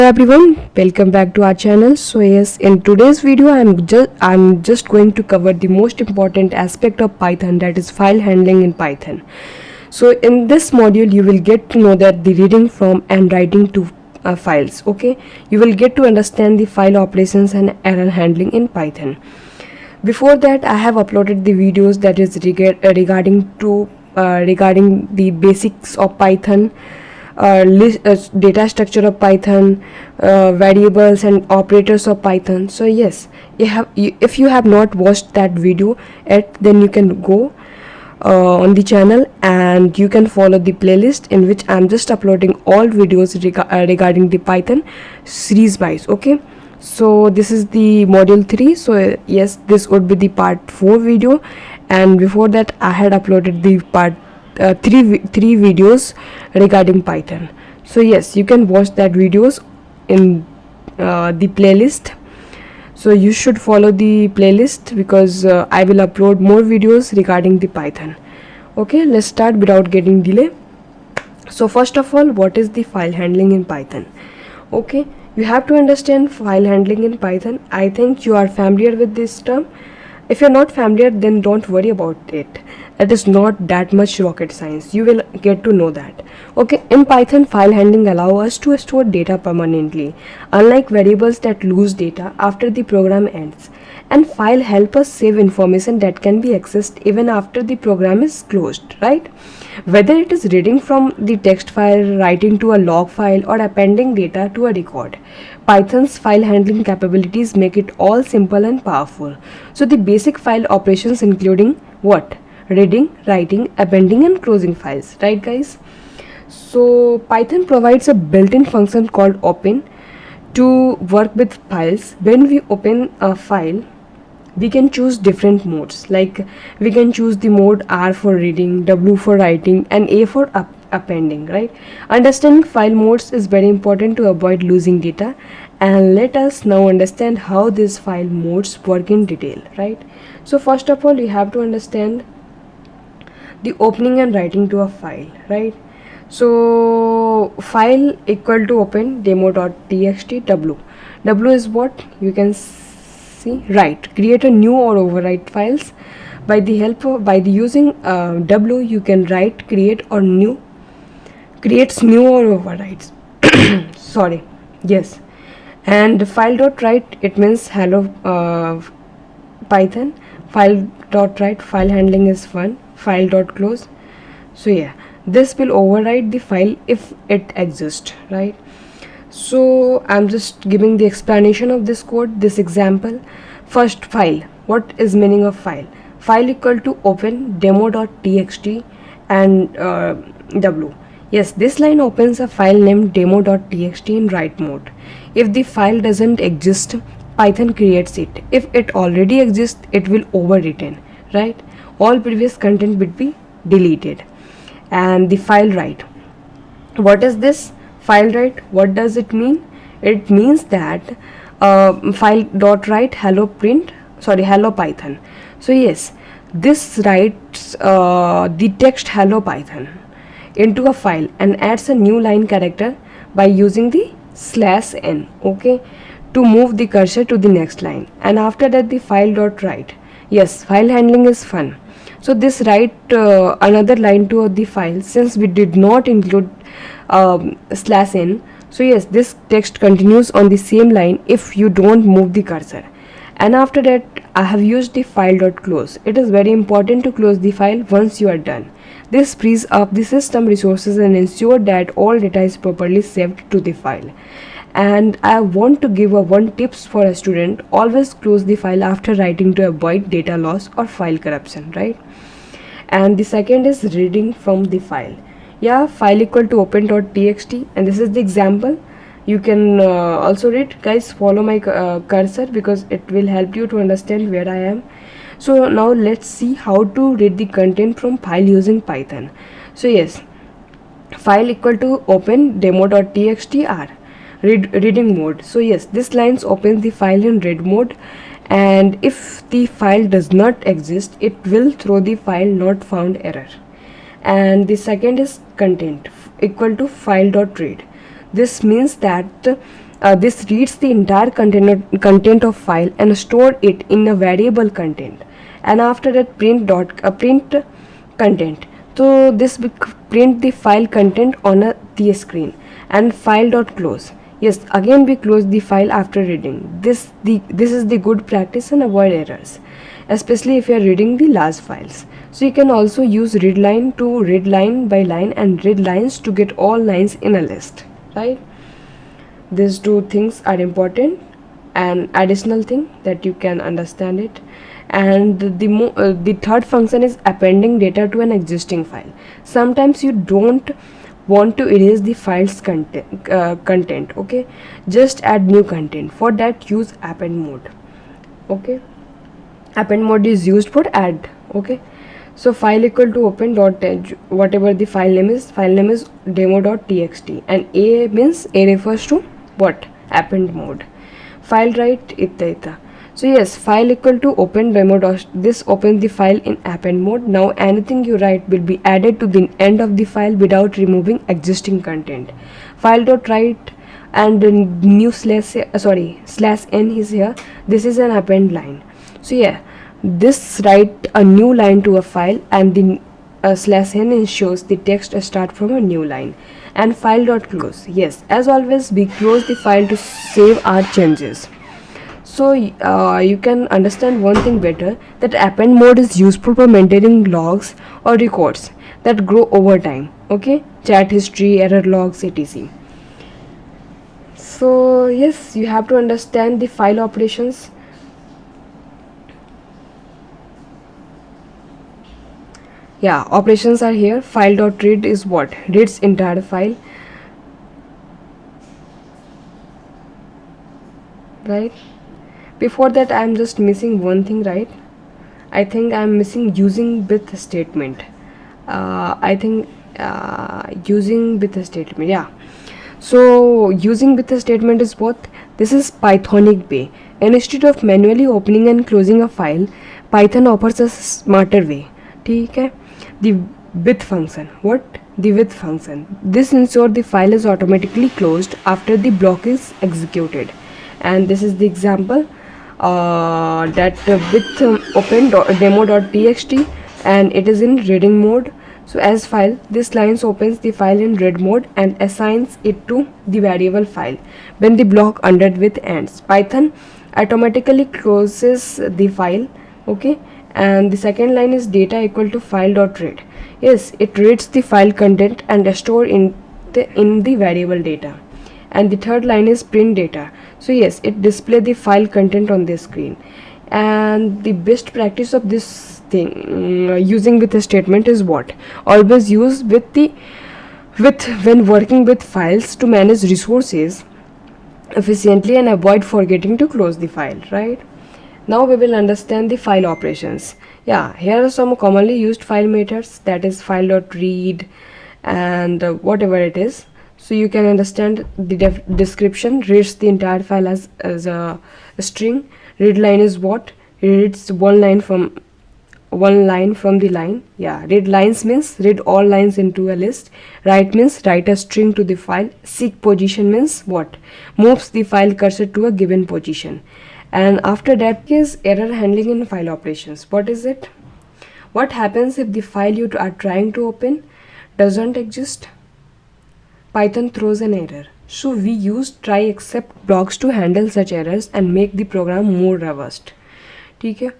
Hello everyone, welcome back to our channel. So yes, in today's video I'm just going to cover the most important aspect of Python, that is file handling in Python. So in this module you will get to know that the reading from and writing to files. Okay, you will get to understand the file operations and error handling in Python. Before that, I have uploaded the videos that is regarding the basics of Python, data structure of Python, variables and operators of Python. So yes, if you have not watched that video yet, then you can go on the channel and you can follow the playlist in which I'm just uploading all videos regarding the Python series wise. Okay, so this is the module 3. So yes, this would be the part 4 video, and before that I had uploaded the part 3 videos regarding Python. So yes, you can watch that videos in the playlist. So you should follow the playlist because I will upload more videos regarding the Python. Okay, let's start without getting delay. So first of all, what is the file handling in Python? Okay, you have to understand file handling in Python. I think you are familiar with this term. If you're not familiar, then don't worry about it. It is not that much rocket science. You will get to know that. Okay, in Python, file handling allows us to store data permanently, unlike variables that lose data after the program ends. And file help us save information that can be accessed even after the program is closed, right? Whether it is reading from the text file, writing to a log file, or appending data to a record, Python's file handling capabilities make it all simple and powerful. So the basic file operations including what? Reading, writing, appending and closing files, right guys? So Python provides a built-in function called open to work with files. When we open a file, we can choose different modes, like we can choose the mode R for reading, W for writing and A for appending, right? Understanding file modes is very important to avoid losing data, and let us now understand how these file modes work in detail, right? So first of all, you have to understand the opening and writing to a file, right? So file equal to open demo.txt w is what you can see. Write, create a new or overwrite files. By the using w, you can write, creates new or overwrites. Sorry, yes. And file.write, it means hello Python. File.write, file handling is fun. File.close, so yeah, this will overwrite the file if it exists, right? So I'm just giving the explanation of this code, this example. First, file. What is meaning of file? File equal to open demo.txt and w. Yes, this line opens a file named demo.txt in write mode. If the file doesn't exist, Python creates it. If it already exists, it will overwritten, right? All previous content will be deleted. And the file write. What is this? File write, what does it mean? It means that file.write hello Python. So yes, this writes the text hello Python into a file and adds a new line character by using the /n, okay, to move the cursor to the next line. And after that, the file.write. Yes, file handling is fun. So this write another line to the file, since we did not include /n. So yes, this text continues on the same line if you don't move the cursor. And after that, I have used the file.close. It is very important to close the file once you are done. This frees up the system resources and ensure that all data is properly saved to the file. And I want to give one tips for a student: always close the file after writing to avoid data loss or file corruption, right? And the second is reading from the file. Yeah, file equal to open.txt, and this is the example. You can also read, guys. Follow my cursor because it will help you to understand where I am. So now let's see how to read the content from file using Python. So yes, file equal to open demo.txt r. Reading mode. So yes, this lines opens the file in read mode, and if the file does not exist, it will throw the file not found error. And the second is content equal to file.read. This means that This reads the entire content of file and store it in a variable content, and after that print content. So this will print the file content on the screen. And file dot close. Yes, again we close the file after reading. This is the good practice and avoid errors, especially if you are reading the large files. So you can also use readline to read line by line and read lines to get all lines in a list, right? These two things are important. An additional thing that you can understand it. And the third function is appending data to an existing file. Sometimes you don't want to erase the file's content, okay? Just add new content. For that, use append mode, okay? Append mode is used for add, okay? So file equal to open dot whatever the file name is demo.txt, and a means a refers to what? Append mode. File write ita. So yes, file equal to open demo dot, this opens the file in append mode. Now anything you write will be added to the end of the file without removing existing content. File dot write and the new slash n is here. This is an append line. So yeah, this write a new line to a file, and the slash n ensures the text start from a new line. And file dot close. Yes, as always we close the file to save our changes. So you can understand one thing better, that append mode is useful for maintaining logs or records that grow over time, okay? Chat history, error logs, etc. So yes, you have to understand the file operations. Yeah, operations are here. File.read is what? Reads entire file, right? Before that I am just missing one thing, right? I think I am missing using with statement. Using with a statement, yeah. So using with a statement is what? This is Pythonic way. And instead of manually opening and closing a file, Python offers a smarter way. Okay? The with function. What? The with function. This ensures the file is automatically closed after the block is executed. And this is the example that with open demo.txt, and it is in reading mode. So as file, this line opens the file in read mode and assigns it to the variable file. When the block under with ends, Python automatically closes the file, okay? And the second line is data equal to file.read. Yes, it reads the file content and store in the variable data. And the third line is print data. So yes, it displays the file content on the screen. And the best practice of this thing, using with a statement, is what? Always use with when working with files to manage resources efficiently and avoid forgetting to close the file, right? Now we will understand the file operations. Yeah, here are some commonly used file methods, that is file.read and whatever it is. So you can understand the description. Reads the entire file as a string. Readline is what? Reads one line from the line. Yeah, read lines means read all lines into a list. Write means write a string to the file. Seek position means what? Moves the file cursor to a given position. And after that is error handling in file operations. What is it? What happens if the file you are trying to open doesn't exist? Python throws an error. So we use try except blocks to handle such errors and make the program more robust. Okay?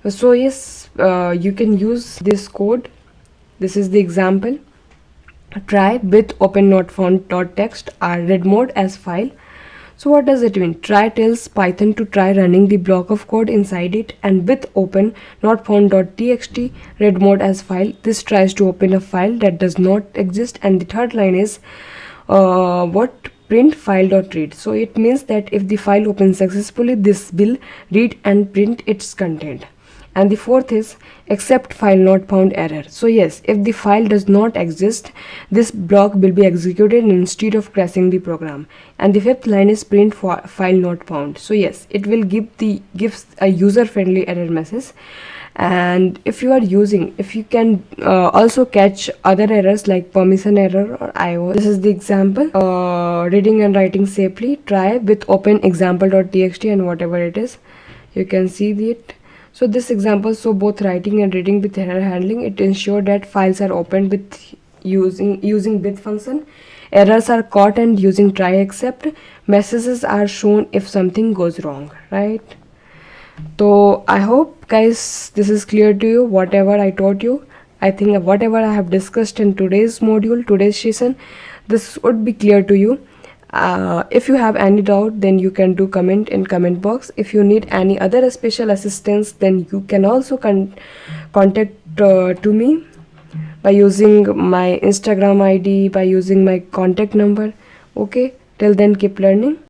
So yes, you can use this code. This is the example. Try with open not found .text are read mode as file. So what does it mean? Try tells Python to try running the block of code inside it, and with open not found.txt read mode as file, this tries to open a file that does not exist. And the third line is what? Print file.read. So it means that if the file opens successfully, this will read and print its content. And the fourth is except file not found error. So yes, if the file does not exist, this block will be executed instead of crashing the program. And the fifth line is print for file not found. So yes, it will gives a user friendly error message. And if you can also catch other errors like permission error or IO. This is the example. Reading and writing safely, try with open example.txt and whatever it is, you can see it. So this example show both writing and reading with error handling. It ensures that files are opened with using with function. Errors are caught and using try except. Messages are shown if something goes wrong, right? So I hope guys this is clear to you, whatever I taught you. I think whatever I have discussed in today's module, today's session, this would be clear to you. If you have any doubt, then you can do comment in comment box. If you need any other special assistance, then you can also contact to me by using my Instagram ID, by using my contact number. Okay, till then keep learning.